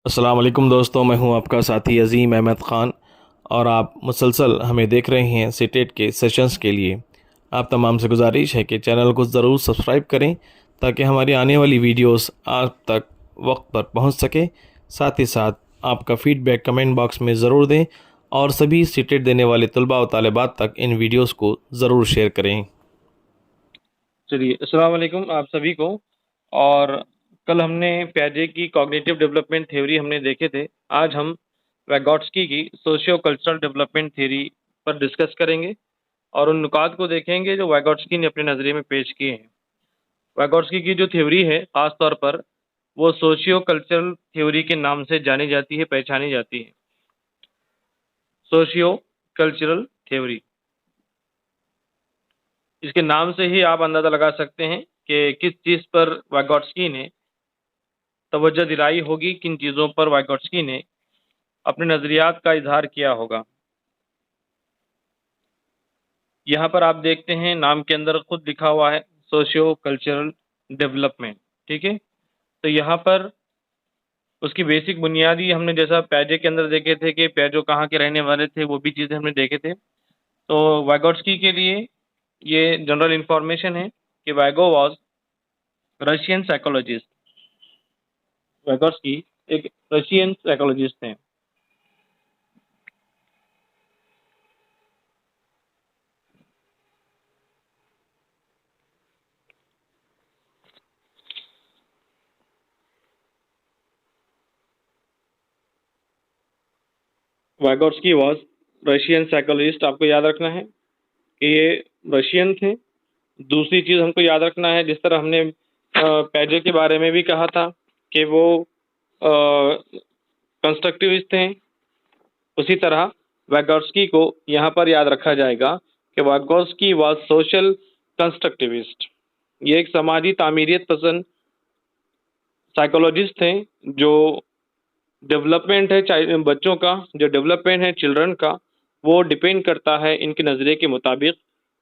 अस्सलाम वालेकुम दोस्तों, मैं हूं आपका साथी अज़ीम अहमद ख़ान और आप मुसलसल हमें देख रहे हैं सीटेट के सेशंस के लिए। आप तमाम से गुजारिश है कि चैनल को ज़रूर सब्सक्राइब करें ताकि हमारी आने वाली वीडियोस आप तक वक्त पर पहुंच सके। साथ ही साथ आपका फ़ीडबैक कमेंट बॉक्स में ज़रूर दें और सभी सीटेट देने वाले तलबा व तालिबात तक इन वीडियोज़ को ज़रूर शेयर करें। चलिए, अस्सलाम वालेकुम आप सभी को। और कल हमने प्याजे की कॉग्निटिव डेवलपमेंट थ्योरी हमने देखे थे। आज हम वैगोट्स्की की सोशियो कल्चरल डेवलपमेंट थ्योरी पर डिस्कस करेंगे और उन नुकात को देखेंगे जो वैगोट्स्की ने अपने नज़रिए में पेश किए हैं। वैगोट्स्की की जो थ्योरी है ख़ास तौर पर वो सोशियो कल्चरल थ्योरी के नाम से जानी जाती है, पहचानी जाती है। सोशियो कल्चरल थ्योरी, इसके नाम से ही आप अंदाज़ा लगा सकते हैं कि किस चीज़ पर वैगोट्स्की ने तवज्जो दिलाई होगी, किन चीज़ों पर वाइगोट्स्की ने अपने नज़रियात का इजहार किया होगा। यहाँ पर आप देखते हैं नाम के अंदर खुद लिखा हुआ है सोशियो कल्चरल डेवलपमेंट, ठीक है। तो यहाँ पर उसकी बेसिक बुनियादी हमने जैसा प्याजे के अंदर देखे थे कि प्याजो कहाँ के रहने वाले थे, वो भी चीज़ें हमने देखे थे। तो वाइगोट्स्की के लिए ये जनरल इंफॉर्मेशन है कि वैगो वॉज रशियन साइकोलॉजिस्ट। वाइगोट्स्की एक रशियन साइकोलॉजिस्ट हैं। वाइगोट्स्की वॉज रशियन साइकोलॉजिस्ट, आपको याद रखना है कि ये रशियन थे। दूसरी चीज़ हमको याद रखना है, जिस तरह हमने पैजे के बारे में भी कहा था कि वो कंस्ट्रक्टिविस्ट थे, उसी तरह वैगोट्स्की को यहाँ पर याद रखा जाएगा कि वैगोट्स्की वॉज सोशल कंस्ट्रक्टिविस्ट। ये एक समाजी तामीरियत पसंद साइकोलॉजिस्ट थे जो डेवलपमेंट है बच्चों का, जो डेवलपमेंट है चिल्ड्रन का, वो डिपेंड करता है इनके नज़रिए के मुताबिक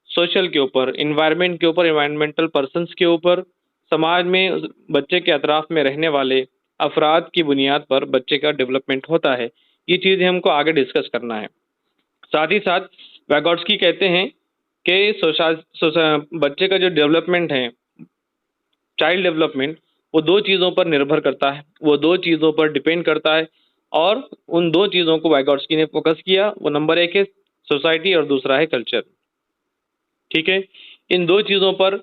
सोशल के ऊपर, इन्वायरमेंट के ऊपर, इन्वायरमेंटल पर्सन्स के ऊपर, समाज में बच्चे के अतराफ में रहने वाले अफराद की बुनियाद पर बच्चे का डेवलपमेंट होता है। ये चीज़ें हमको आगे डिस्कस करना है। साथ ही साथ वैगोट्स्की कहते हैं कि बच्चे का जो डेवलपमेंट है, चाइल्ड डेवलपमेंट, वो दो चीज़ों पर निर्भर करता है, वो दो चीज़ों पर डिपेंड करता है और उन दो चीज़ों को वैगोट्स्की ने फोकस किया। वो नंबर एक है सोसाइटी और दूसरा है कल्चर, ठीक है। इन दो चीज़ों पर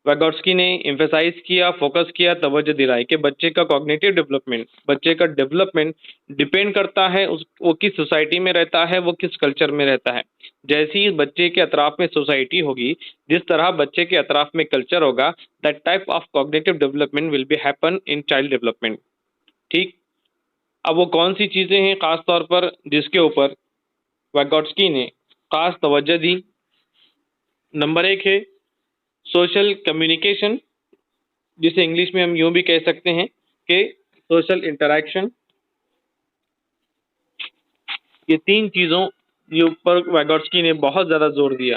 वैगोट्स्की ने एम्फेसाइज किया, फोकस किया, तवज्जो दिलाई कि बच्चे का कॉग्निटिव डेवलपमेंट, बच्चे का डेवलपमेंट डिपेंड करता है वो किस सोसाइटी में रहता है, वो किस कल्चर में रहता है। जैसी ही बच्चे के अतराफ में सोसाइटी होगी, जिस तरह बच्चे के अतराफ में कल्चर होगा, that type of cognitive development will be happen in child development, ठीक। अब वो कौन सी चीज़ें हैं ख़ास तौर पर जिसके ऊपर वैगोट्स्की ने ख़ास तवज्जो दी? नंबर एक है सोशल कम्युनिकेशन, जिसे इंग्लिश में हम यूं भी कह सकते हैं कि सोशल इंटरैक्शन। ये तीन चीज़ों के ऊपर वैगोट्स्की ने बहुत ज़्यादा जोर दिया।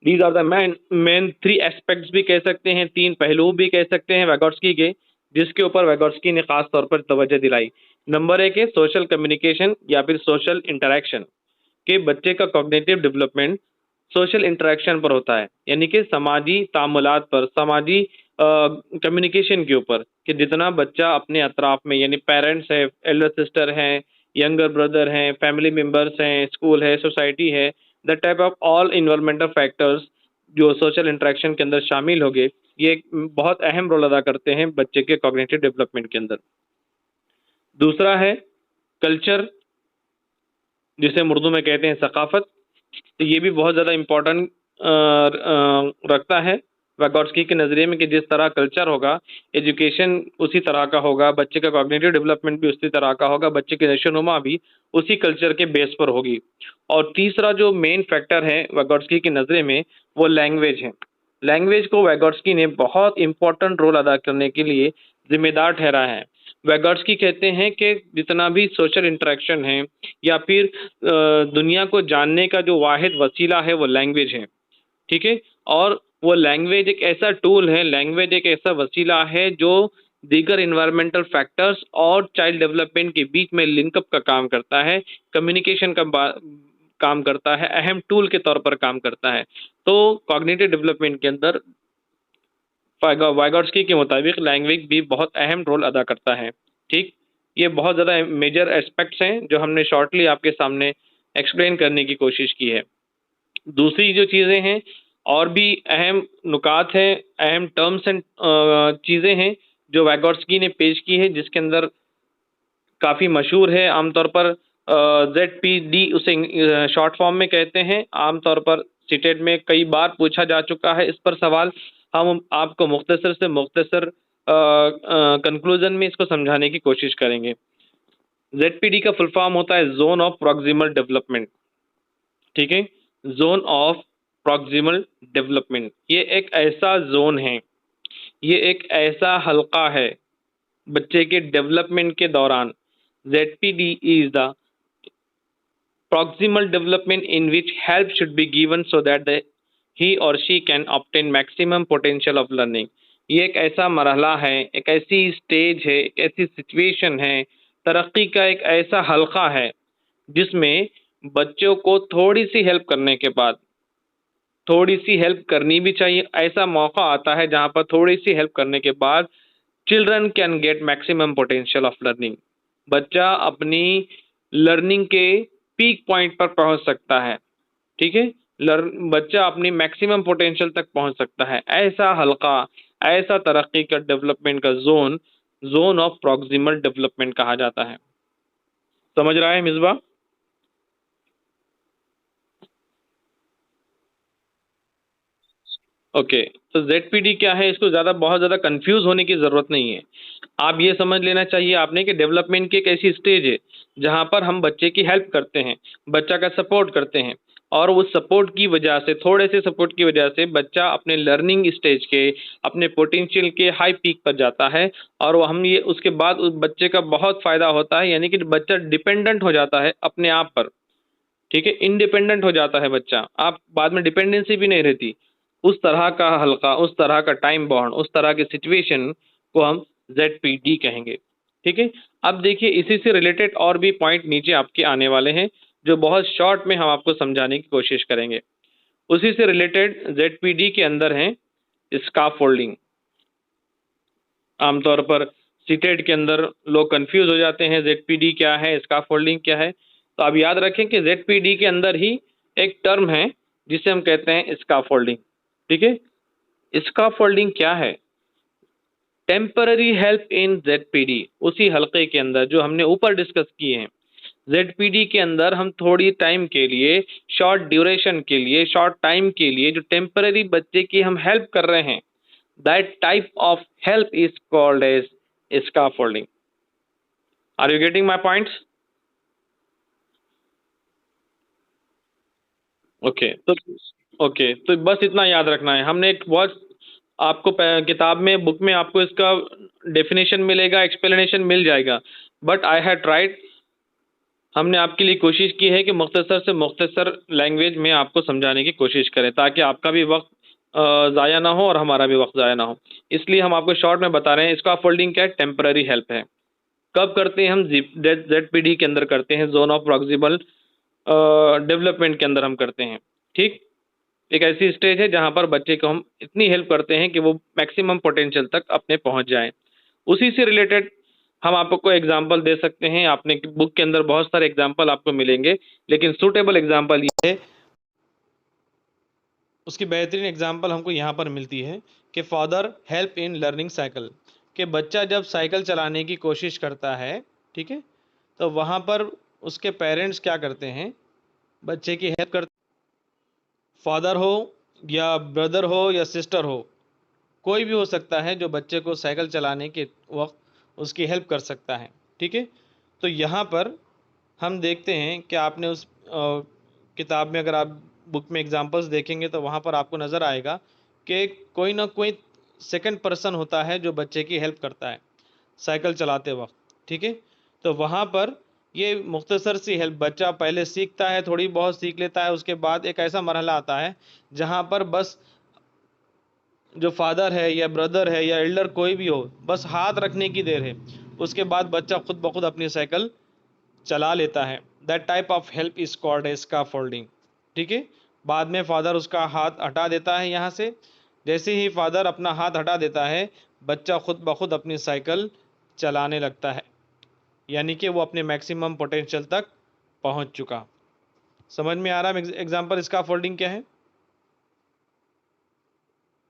These are the main three aspects भी कह सकते हैं, तीन पहलू भी कह सकते हैं वैगोट्स्की के, जिसके ऊपर वैगोट्स्की ने खास तौर पर तवज्जो दिलाई। नंबर एक है सोशल कम्युनिकेशन या फिर सोशल इंटरैक्शन, कि बच्चे का कॉग्निटिव डेवलपमेंट सोशल इंटरेक्शन पर होता है, यानी कि समाजी तामुलात पर, समाजी कम्युनिकेशन के ऊपर, कि जितना बच्चा अपने अतराफ में, यानी पेरेंट्स है, एल्डर सिस्टर हैं, यंगर ब्रदर हैं, फैमिली मेम्बर्स हैं, स्कूल है, सोसाइटी है, that type of all environmental factors जो सोशल इंटरेक्शन के अंदर शामिल हो गए, ये एक बहुत अहम रोल अदा करते हैं बच्चे के कॉग्निटिव डेवलपमेंट के अंदर। दूसरा है कल्चर, जिसे हम उर्दू में कहते हैं सकाफत। तो ये भी बहुत ज़्यादा इम्पोर्टेंट रखता है वैगोट्स्की के नज़रिए में, कि जिस तरह कल्चर होगा, एजुकेशन उसी तरह का होगा, बच्चे का कॉग्निटिव डेवलपमेंट भी उसी तरह का होगा, बच्चे की नशोनुमा भी उसी कल्चर के बेस पर होगी। और तीसरा जो मेन फैक्टर है वैगोट्स्की के नज़रिए में, वो लैंग्वेज है। लैंग्वेज को वैगोट्स्की ने बहुत इंपॉर्टेंट रोल अदा करने के लिए जिम्मेदार ठहरा है। वैगोट्स्की कहते हैं कि जितना भी सोशल इंटरेक्शन है या फिर दुनिया को जानने का जो वाहिद वसीला है वो लैंग्वेज है, ठीक है। और वो लैंग्वेज एक ऐसा टूल है, लैंग्वेज एक ऐसा वसीला है जो दीगर इन्वायरमेंटल फैक्टर्स और चाइल्ड डेवलपमेंट के बीच में लिंकअप का काम करता है, कम्युनिकेशन का काम करता है, अहम टूल के तौर पर काम करता है। तो कॉग्निटिव डेवलपमेंट के अंदर वाइगोट्स्की के मुताबिक लैंग्वेज भी बहुत अहम रोल अदा करता है। ठीक, ये बहुत ज़्यादा मेजर एस्पेक्ट्स हैं जो हमने शॉर्टली आपके सामने एक्सप्लेन करने की कोशिश की है। दूसरी जो चीज़ें हैं और भी अहम नुकात हैं, अहम टर्म्स एंड चीज़ें हैं जो वाइगोट्स्की ने पेश की है, जिसके अंदर काफ़ी मशहूर है। आमतौर पर ZPD उसे शॉर्ट फॉर्म में कहते हैं। आमतौर पर सीटेट में कई बार पूछा जा चुका है इस पर सवाल। हम आपको मुख्तसर से मुख्तसर कंक्लूजन में इसको समझाने की कोशिश करेंगे। ZPD का फुल फॉर्म होता है जोन ऑफ प्रॉक्सिमल डेवलपमेंट। ठीक है, जोन ऑफ प्रॉक्सिमल डेवलपमेंट, ये एक ऐसा जोन है, ये एक ऐसा हल्का है बच्चे के डेवलपमेंट के दौरान। ZPD is the proximal development in which help should be given so that he or she can obtain maximum potential of learning। ये एक ऐसा मरहला है, एक ऐसी स्टेज है, एक ऐसी सिचुएशन है, तरक्की का एक ऐसा हल्का है जिसमें बच्चों को थोड़ी सी हेल्प करने के बाद, थोड़ी सी हेल्प करनी भी चाहिए, ऐसा मौका आता है जहाँ पर थोड़ी सी हेल्प करने के बाद children can get maximum potential of learning. बच्चा अपनी लर्निंग के पीक पॉइंट पर पहुंच सकता है। ठीक है, बच्चा अपनी मैक्सिमम पोटेंशियल तक पहुंच सकता है। ऐसा हल्का, ऐसा तरक्की का डेवलपमेंट का zone, zone of proximal development कहा जाता है। समझ रहा है मिसबा? ओके, तो ZPD क्या है, इसको बहुत ज़्यादा कंफ्यूज होने की ज़रूरत नहीं है। आप ये समझ लेना चाहिए आपने कि डेवलपमेंट की एक ऐसी स्टेज है जहाँ पर हम बच्चे की हेल्प करते हैं, बच्चा का सपोर्ट करते हैं, और उस सपोर्ट की वजह से, थोड़े से सपोर्ट की वजह से बच्चा अपने लर्निंग स्टेज के, अपने पोटेंशियल के हाई पीक पर जाता है। और वो हम ये उसके बाद उस बच्चे का बहुत फ़ायदा होता है, यानी कि बच्चा डिपेंडेंट हो जाता है अपने आप पर। ठीक है, इंडिपेंडेंट हो जाता है बच्चा, आप बाद में डिपेंडेंसी भी नहीं रहती। उस तरह का हल्का, उस तरह का टाइम बॉन्ड, उस तरह की सिचुएशन को हम ZPD कहेंगे। ठीक है, अब देखिए इसी से रिलेटेड और भी पॉइंट नीचे आपके आने वाले हैं जो बहुत शॉर्ट में हम आपको समझाने की कोशिश करेंगे। उसी से रिलेटेड ZPD के अंदर हैं स्काफोल्डिंग। आमतौर पर सीटेट के अंदर लोग कंफ्यूज हो जाते हैं, ZPD क्या है, स्काफोल्डिंग क्या है। तो आप याद रखें कि ZPD के अंदर ही एक टर्म है जिसे हम कहते हैं स्काफोल्डिंग। ठीक है, स्काफोल्डिंग क्या है? टेम्पररी हेल्प इन ZPD, उसी हल्के के अंदर जो हमने ऊपर डिस्कस किए हैं। ZPD के अंदर हम थोड़ी टाइम के लिए, शॉर्ट ड्यूरेशन के लिए, शॉर्ट टाइम के लिए जो टेम्पररी बच्चे की हम हेल्प कर रहे हैं, that type of help is called as scaffolding. Are you getting my points? Okay, तो बस इतना याद रखना है। हमने एक बहुत आपको किताब में, बुक में आपको इसका डेफिनेशन मिलेगा, एक्सप्लेनेशन मिल जाएगा, बट आई हैव ट्राइड, हमने आपके लिए कोशिश की है कि मुख्तसर से मुख्तसर लैंग्वेज में आपको समझाने की कोशिश करें ताकि आपका भी वक्त ज़ाया ना हो और हमारा भी वक्त ज़ाया ना हो। इसलिए हम आपको शॉर्ट में बता रहे हैं। इसका फोल्डिंग क्या है? टेम्पररी हेल्प है। कब करते हैं हम? ZPD के अंदर करते हैं, जोन ऑफ प्रॉक्सिमल डेवलपमेंट के अंदर हम करते हैं। ठीक, एक ऐसी स्टेज है जहाँ पर बच्चे को हम इतनी हेल्प करते हैं कि वो मैक्सिमम पोटेंशियल तक अपने पहुँच जाए। उसी से रिलेटेड हम आपको एग्जाम्पल दे सकते हैं। आपने बुक के अंदर बहुत सारे एग्जाम्पल आपको मिलेंगे, लेकिन सूटेबल एग्जाम्पल ये है, उसकी बेहतरीन एग्जाम्पल हमको यहाँ पर मिलती है कि father help in learning cycle, कि बच्चा जब साइकिल चलाने की कोशिश करता है, ठीक है, तो वहाँ पर उसके पेरेंट्स क्या करते हैं? बच्चे की हेल्प करते, फादर हो या ब्रदर हो या सिस्टर हो, कोई भी हो सकता है जो बच्चे को साइकिल चलाने के वक्त उसकी हेल्प कर सकता है। ठीक है, तो यहाँ पर हम देखते हैं कि आपने उस किताब में, अगर आप बुक में एग्जांपल्स देखेंगे तो वहाँ पर आपको नज़र आएगा कि कोई ना कोई सेकंड पर्सन होता है जो बच्चे की हेल्प करता है साइकिल चलाते वक्त। ठीक है, तो वहाँ पर ये मुख्तसर सी हेल्प, बच्चा पहले सीखता है, थोड़ी बहुत सीख लेता है, उसके बाद एक ऐसा मरहला आता है जहाँ पर बस जो फादर है या ब्रदर है या एल्डर कोई भी हो, बस हाथ रखने की देर है, उसके बाद बच्चा खुद ब खुद अपनी साइकिल चला लेता है। That type of help is called a scaffolding. ठीक है, बाद में फादर उसका हाथ हटा देता है यहाँ से। जैसे ही फादर अपना हाथ हटा देता है, बच्चा खुद ब खुद अपनी साइकिल चलाने लगता है, यानी कि वो अपने मैक्सिमम पोटेंशियल तक पहुँच चुका। समझ में आ रहा है एग्जाम्पल स्काफोल्डिंग क्या है?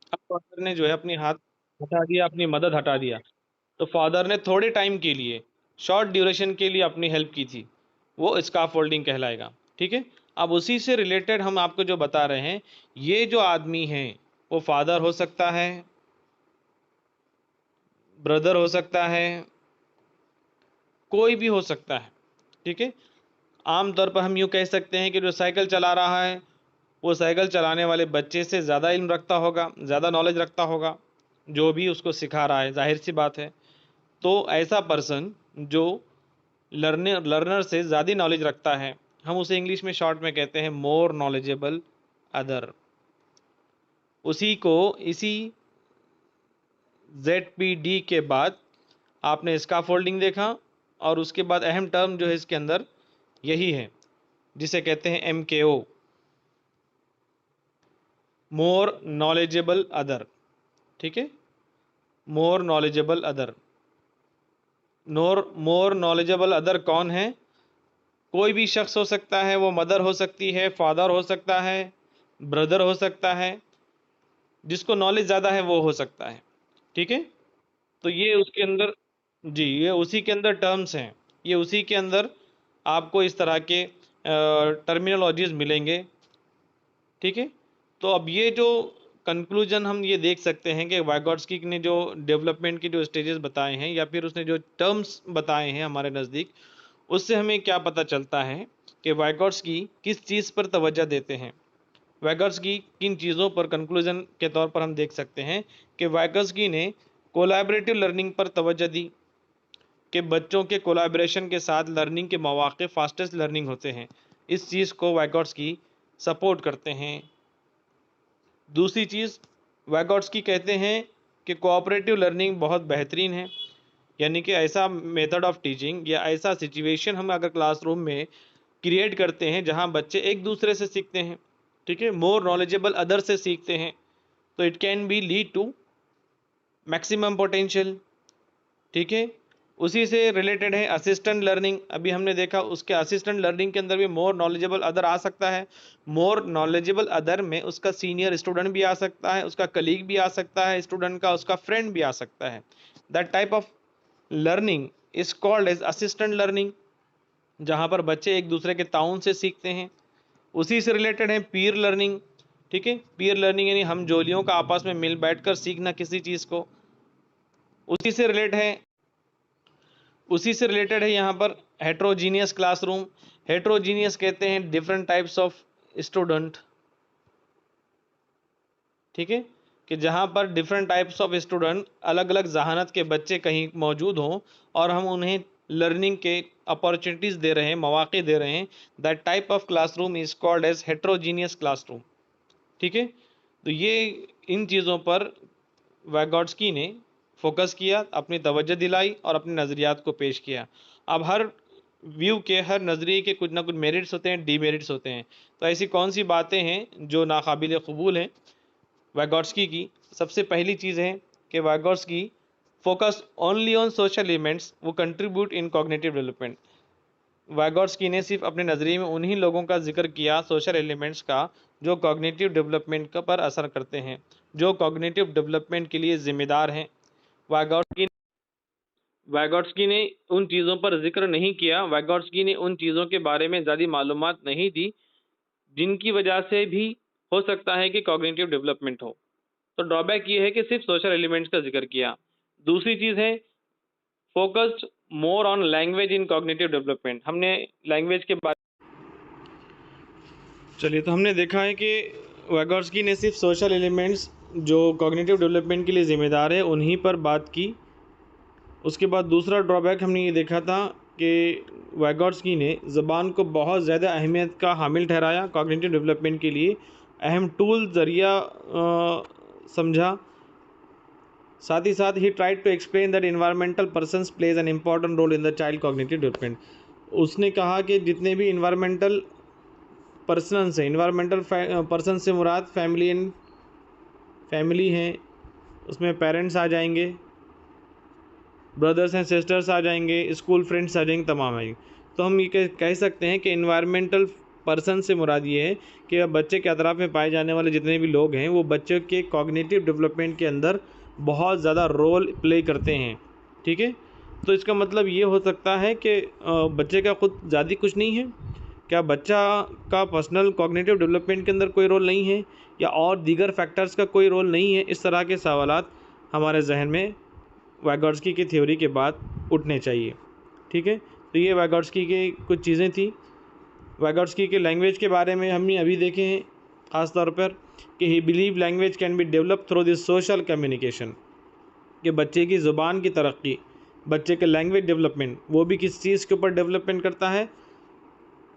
अब फादर ने जो है अपनी हाथ हटा दिया, अपनी मदद हटा दिया, तो फादर ने थोड़े टाइम के लिए, शॉर्ट ड्यूरेशन के लिए अपनी हेल्प की थी, वो स्काफोल्डिंग कहलाएगा। ठीक है, अब उसी से रिलेटेड हम आपको जो बता रहे हैं, ये जो आदमी है वो फादर हो सकता है, ब्रदर हो सकता है, कोई भी हो सकता है। ठीक है, आमतौर पर हम यूँ कह सकते हैं कि जो साइकिल चला रहा है वो साइकिल चलाने वाले बच्चे से ज़्यादा इल्म रखता होगा, ज़्यादा नॉलेज रखता होगा, जो भी उसको सिखा रहा है, जाहिर सी बात है। तो ऐसा पर्सन जो लर्नर से ज़्यादा नॉलेज रखता है, हम उसे इंग्लिश में शॉर्ट में कहते हैं मोर नॉलेजेबल अदर। उसी को इसी ZPD के बाद आपने स्काफोल्डिंग देखा, और उसके बाद अहम टर्म जो है इसके अंदर यही है, जिसे कहते हैं MKO, मोर नॉलेजेबल अदर। ठीक है, more knowledgeable other. More knowledgeable other कौन है? कोई भी शख्स हो सकता है, वो मदर हो सकती है, फादर हो सकता है, ब्रदर हो सकता है, जिसको नॉलेज ज़्यादा है वो हो सकता है। ठीक है, तो ये उसके अंदर, जी ये उसी के अंदर टर्म्स हैं, ये उसी के अंदर आपको इस तरह के टर्मिनोलॉजीज मिलेंगे। ठीक है, तो अब ये जो कंक्लूजन हम ये देख सकते हैं कि वाइगॉट्स्की ने जो डेवलपमेंट की जो स्टेजेस बताए हैं, या फिर उसने जो टर्म्स बताए हैं हमारे नज़दीक, उससे हमें क्या पता चलता है कि वाइगॉट्स्की किस चीज़ पर तवज्जो देते हैं। वाइगॉट्स्की किन चीज़ों पर, कंक्लूजन के तौर पर हम देख सकते हैं कि वाइगॉट्स्की ने कोलैबोरेटिव लर्निंग पर तवज्जो दी, कि बच्चों के कोलैबोरेशन के साथ लर्निंग के मौके फास्टेस्ट लर्निंग होते हैं। इस चीज़ को वाइगॉट्स्की सपोर्ट करते हैं। दूसरी चीज़, वाइगॉट्स्की कहते हैं कि कोऑपरेटिव लर्निंग बहुत बेहतरीन है, यानी कि ऐसा मेथड ऑफ टीचिंग या ऐसा सिचुएशन हम अगर क्लासरूम में क्रिएट करते हैं जहां बच्चे एक दूसरे से सीखते हैं, ठीक है, मोर नॉलेजेबल अदर से सीखते हैं, तो it can be lead to maximum potential. ठीक है, उसी से रिलेटेड है असिस्टेंट लर्निंग। अभी हमने देखा उसके असिस्टेंट लर्निंग के अंदर भी मोर नॉलेजेबल अदर आ सकता है। मोर नॉलेजेबल अदर में उसका सीनियर स्टूडेंट भी आ सकता है, उसका कलीग भी आ सकता है स्टूडेंट का, उसका फ्रेंड भी आ सकता है। That type of learning is called as assistant learning, जहाँ पर बच्चे एक दूसरे के ताउन से सीखते हैं। उसी से रिलेटेड है पीयर लर्निंग। ठीक है, पीयर लर्निंग यानी हम जोलियों का आपस में मिल बैठकर सीखना किसी चीज़ को। उसी से रिलेटेड है यहाँ पर हेट्रोजीनियस क्लासरूम। हेट्रोजीनियस कहते हैं डिफरेंट टाइप्स ऑफ स्टूडेंट। ठीक है, कि जहाँ पर डिफरेंट टाइप्स ऑफ स्टूडेंट, अलग अलग जहानत के बच्चे कहीं मौजूद हों और हम उन्हें लर्निंग के अपॉर्चुनिटीज़ दे रहे हैं, मौके दे रहे हैं। That type of classroom is called as heterogeneous classroom. ठीक है, तो ये इन चीज़ों पर वाइगॉट्स्की ने फोकस किया, अपनी तवज्जो दिलाई और अपने नज़रियात को पेश किया। अब हर व्यू के, हर नज़रिए के कुछ ना कुछ मेरिट्स होते हैं, डीमेरिट्स होते हैं। तो ऐसी कौन सी बातें हैं जो नाकाबिल कबूल हैं वाइगॉट्स्की की? सबसे पहली चीज़ है कि Vygotsky focus only on social elements वो contribute in cognitive development. Vygotsky ने सिर्फ अपने नज़रिए में उन्हीं लोगों का जिक्र किया, सोशल एलिमेंट्स का, जो कॉग्निटिव डेवलपमेंट का पर असर करते हैं, जो कॉग्निटिव डेवलपमेंट के लिए ज़िम्मेदार हैं। वाइगॉट्स्की ने उन चीज़ों पर जिक्र नहीं किया, वाइगॉट्स्की ने उन चीज़ों के बारे में ज़्यादा मालूमात नहीं दी जिनकी वजह से भी हो सकता है कि कॉग्निटिव डेवलपमेंट हो। तो ड्रॉबैक ये है कि सिर्फ सोशल एलिमेंट्स का जिक्र किया। दूसरी चीज़ है focused more on language in cognitive development. हमने लैंग्वेज के बारे, चलिए, तो हमने देखा है कि वाइगॉट्स्की ने सिर्फ सोशल एलिमेंट्स जो कॉग्निटिव डेवलपमेंट के लिए ज़िम्मेदार है उन्हीं पर बात की। उसके बाद दूसरा ड्रॉबैक हमने ये देखा था कि वाइगॉट्स्की ने ज़बान को बहुत ज़्यादा अहमियत का हामिल ठहराया, कॉग्निटिव डेवलपमेंट के लिए अहम टूल ज़रिया समझा, साथ ही साथ ही tried to explain that environmental persons plays an important role in the child cognitive development. उसने कहा कि जितने भी इन्वायरमेंटल पर्सन्स हैं, इन्वायरमेंटल पर्सन से मुराद फैमिली हैं, उसमें पेरेंट्स आ जाएंगे, ब्रदर्स एंड सिस्टर्स आ जाएंगे, स्कूल फ्रेंड्स आ जाएंगे, तमाम आएंगे। तो हम ये कह सकते हैं कि इन्वायरमेंटल पर्सन से मुराद ये है कि बच्चे के अतराफ़ में पाए जाने वाले जितने भी लोग हैं वो बच्चों के कॉग्निटिव डेवलपमेंट के अंदर बहुत ज़्यादा रोल प्ले करते हैं। ठीक है, तो इसका मतलब ये हो सकता है कि बच्चे का खुद ज़्यादा कुछ नहीं है, क्या बच्चा का पर्सनल कॉग्निटिव डेवलपमेंट के अंदर कोई रोल नहीं है, या और दीगर फैक्टर्स का कोई रोल नहीं है। इस तरह के सवालात हमारे जहन में वैगोट्स्की की थ्योरी के बाद उठने चाहिए। ठीक है, तो ये वैगोट्स्की की कुछ चीज़ें थी। वैगोट्स्की के लैंग्वेज के बारे में हमने अभी देखे हैं ख़ास तौर पर कि ही believe language can be develop through this social communication, कि बच्चे की ज़ुबान की तरक्की, बच्चे का लैंग्वेज डेवलपमेंट वो भी किस चीज़ के ऊपर डेवलपमेंट करता है,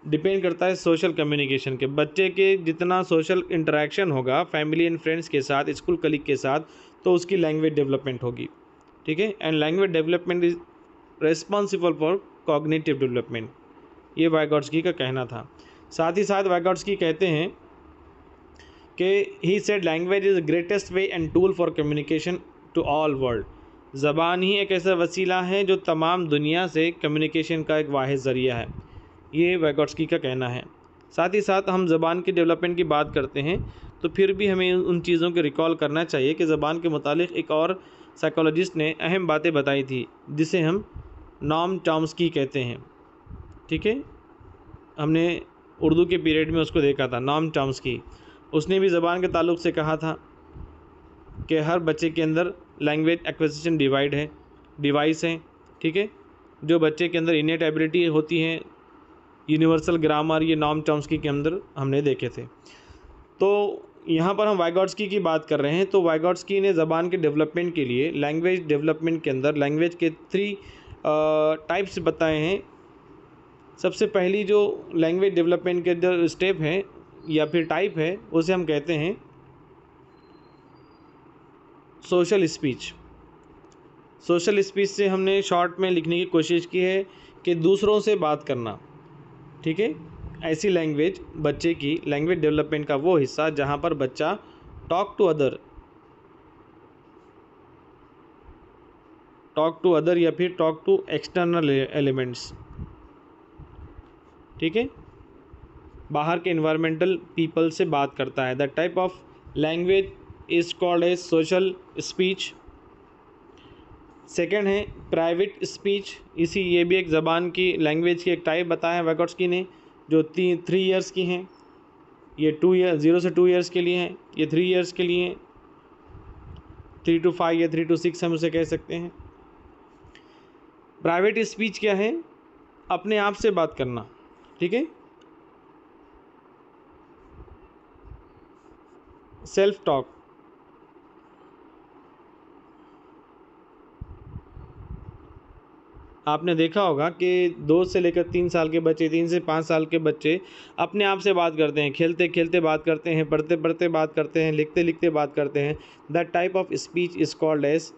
डिपेंड करता है सोशल कम्युनिकेशन के। बच्चे के जितना सोशल इंटरेक्शन होगा फैमिली एंड फ्रेंड्स के साथ, स्कूल कलीग के साथ, तो उसकी लैंग्वेज डेवलपमेंट होगी। ठीक है, and language development is responsible for cognitive development, ये वैगोट्स्की का कहना था। साथ ही साथ वैगोट्स्की कहते हैं कि he said language is greatest way and tool for communication to all world. ज़बान ही एक ऐसा वसीला है जो तमाम दुनिया से कम्युनिकेशन का एक वाहिद ज़रिया है, ये वैगोट्स्की का कहना है। साथ ही साथ हम ज़बान की डेवलपमेंट की बात करते हैं तो फिर भी हमें उन चीज़ों को रिकॉल करना चाहिए कि ज़बान के मुतालिक एक और साइकोलॉजिस्ट ने अहम बातें बताई थी जिसे हम नॉम चॉम्स्की कहते हैं। ठीक है, हमने उर्दू के पीरियड में उसको देखा था, नॉम चॉम्स्की। उसने भी ज़बान के ताल्लुक़ से कहा था कि हर बच्चे के अंदर लैंग्वेज एक्विजिशन डिवाइस है। ठीक है, जो बच्चे के अंदर इनेट एबिलिटी होती हैं, यूनिवर्सल ग्रामर, ये नॉम चॉम्स्की के अंदर हमने देखे थे। तो यहाँ पर हम वैगोट्स्की की बात कर रहे हैं, तो वैगोट्स्की ने ज़बान के डेवलपमेंट के लिए लैंग्वेज डेवलपमेंट के अंदर लैंग्वेज के 3 टाइप्स बताए हैं। सबसे पहली जो लैंग्वेज डेवलपमेंट के जो स्टेप है या फिर टाइप है उसे हम कहते हैं सोशल स्पीच। सोशल स्पीच से हमने शॉर्ट में लिखने की कोशिश की है कि दूसरों से बात करना। ठीक है, ऐसी लैंग्वेज बच्चे की लैंग्वेज डेवलपमेंट का वो हिस्सा जहाँ पर बच्चा टॉक टू अदर या फिर टॉक टू एक्सटर्नल एलिमेंट्स। ठीक है, बाहर के इन्वायरमेंटल पीपल से बात करता है। The type of language is called as social speech. Second है प्राइवेट स्पीच। ये भी एक ज़बान की लैंग्वेज की एक टाइप बताया है वैगोट्स्की ने, जो 3 ईयर्स की हैं। ये 0 से 2 ईयर्स के लिए हैं, ये 3 ईयर्स के लिए हैं। 3 to 5 या 3 to 6 हम उसे कह सकते हैं। प्राइवेट स्पीच क्या है? अपने आप से बात करना। ठीक है, सेल्फ टॉक। आपने देखा होगा कि 2 से लेकर 3 साल के बच्चे, 3 से 5 साल के बच्चे अपने आप से बात करते हैं, खेलते खेलते बात करते हैं, पढ़ते पढ़ते बात करते हैं, लिखते लिखते बात करते हैं। That type of speech is called as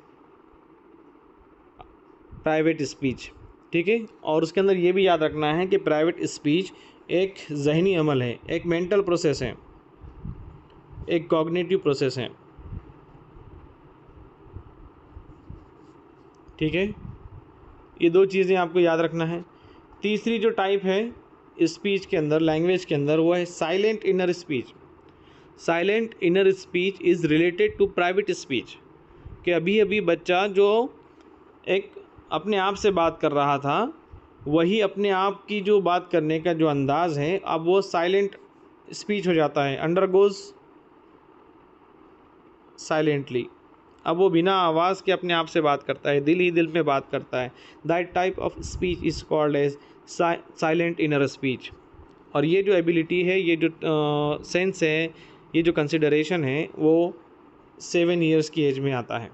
private speech. ठीक है, और उसके अंदर ये भी याद रखना है कि प्राइवेट स्पीच एक जहनी अमल है, एक मेंटल प्रोसेस है, एक कॉग्निटिव प्रोसेस है। ठीक है, ये 2 चीज़ें आपको याद रखना है। तीसरी जो टाइप है स्पीच के अंदर, लैंग्वेज के अंदर, वो है silent inner speech. Silent inner speech is related to private speech, कि अभी अभी बच्चा जो एक अपने आप से बात कर रहा था, वही अपने आप की जो बात करने का जो अंदाज़ है, अब वो साइलेंट स्पीच हो जाता है, अंडरगोज साइलेंटली। अब वो बिना आवाज़ के अपने आप से बात करता है, दिल ही दिल में बात करता है। That type of speech is called as silent inner speech. और ये जो एबिलिटी है, ये जो सेंस है, ये जो कंसिडरेशन है, वो 7 ईयर्स की एज में आता है।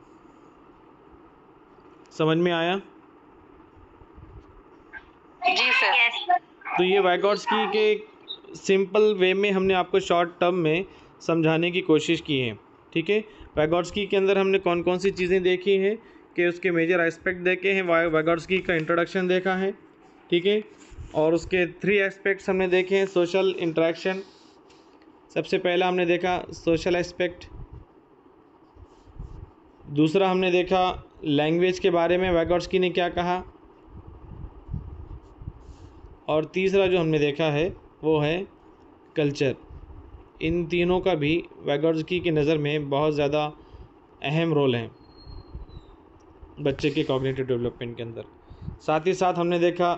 समझ में आया? जी सर। तो ये वैगोट्स्की के सिंपल वे में हमने आपको शॉर्ट टर्म में समझाने की कोशिश की है। ठीक है, वैगोट्स्की के अंदर हमने कौन कौन सी चीज़ें देखी हैं कि उसके मेजर एस्पेक्ट देखे हैं, वैगोट्स्की का इंट्रोडक्शन देखा है, ठीक है। और उसके 3 एस्पेक्ट्स हमने देखे हैं। सोशल इंटरेक्शन, सबसे पहला हमने देखा सोशल एस्पेक्ट। दूसरा हमने देखा लैंग्वेज के बारे में वैगोट्स्की ने क्या कहा। और तीसरा जो हमने देखा है वो है कल्चर। इन तीनों का भी वैगोट्स्की की नज़र में बहुत ज़्यादा अहम रोल है बच्चे के कॉग्निटिव डेवलपमेंट के अंदर। साथ ही साथ हमने देखा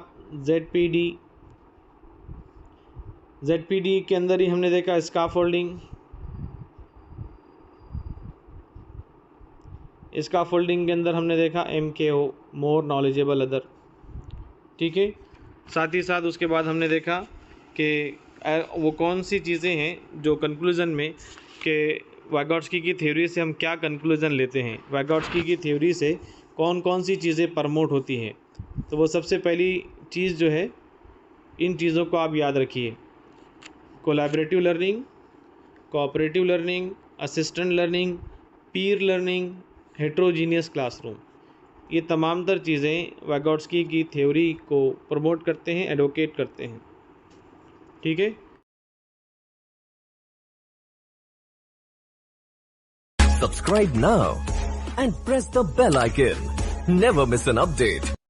ZPD के अंदर ही हमने देखा स्काफोल्डिंग के अंदर हमने देखा MKO, मोर नॉलेजेबल अदर, ठीक है। साथ ही साथ उसके बाद हमने देखा कि वो कौन सी चीज़ें हैं जो कंक्लूज़न में कि वैगोट्स्की की थ्योरी से हम क्या कंक्लूज़न लेते हैं, वैगोट्स्की की थ्योरी से कौन कौन सी चीज़ें प्रमोट होती हैं। तो वो सबसे पहली चीज़ जो है, इन चीज़ों को आप याद रखिए, collaborative learning, cooperative learning, assistant learning, पीर लर्निंग, हेट्रोजीनियस क्लासरूम। ये तमाम तर चीज़ें वैगोट्स्की की थ्योरी को प्रमोट करते हैं, एडवोकेट करते हैं, ठीक है। Subscribe now and press the bell icon. Never miss an update.